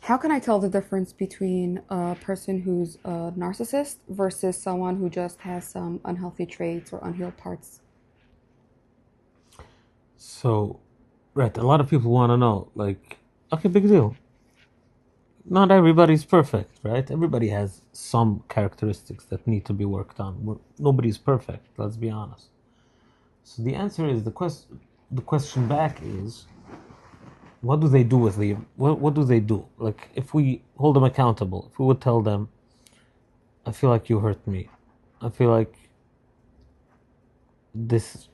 How can I tell the difference between a person who's a narcissist versus someone who just has some unhealthy traits or unhealed parts? So, right, a lot of people want to know, like, okay, big deal. Not everybody's perfect, right? Everybody has some characteristics that need to be worked on. Nobody's perfect, let's be honest. So the answer is the question back is, what do they do with the what do they do? Like, if we hold them accountable, if we would tell them, I feel like you hurt me. I feel like this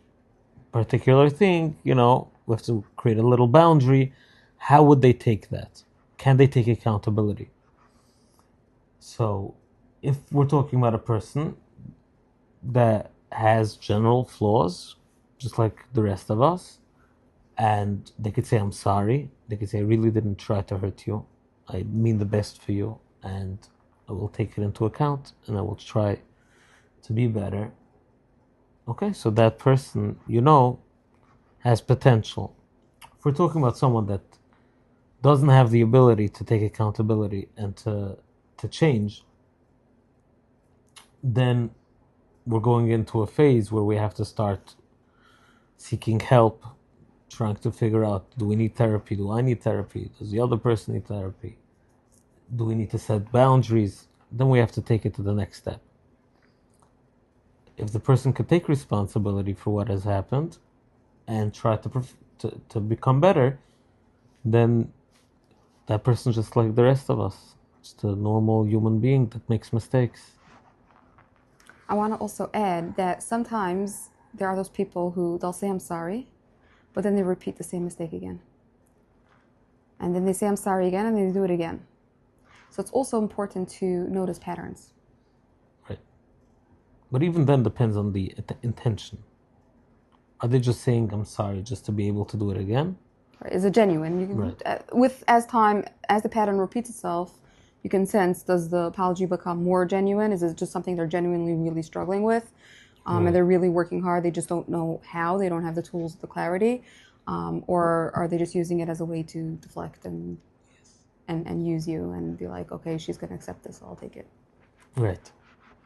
particular thing, we have to create a little boundary. How would they take that? Can they take accountability? So, if we're talking about a person that has general flaws, just like the rest of us, and they could say, I'm sorry, they could say, I really didn't try to hurt you. I mean the best for you, and I will take it into account and I will try to be better. Okay, so that person, has potential. If we're talking about someone that doesn't have the ability to take accountability and to change, then we're going into a phase where we have to start seeking help, trying to figure out, do we need therapy? Do I need therapy? Does the other person need therapy? Do we need to set boundaries? Then we have to take it to the next step. If the person could take responsibility for what has happened and try to become better, then that person's just like the rest of us, just a normal human being that makes mistakes. I want to also add that sometimes there are those people who they'll say I'm sorry, but then they repeat the same mistake again. And then they say I'm sorry again and they do it again. So it's also important to notice patterns. Right. But even then depends on the intention. Are they just saying I'm sorry just to be able to do it again? Right? Is it genuine? Right. With as the pattern repeats itself, you can sense, does the apology become more genuine? Is it just something they're genuinely really struggling with? And Right. they're really working hard, they just don't know how, they don't have the tools, the clarity, or are they just using it as a way to deflect and use you and be like, okay, she's going to accept this, so I'll take it. Right.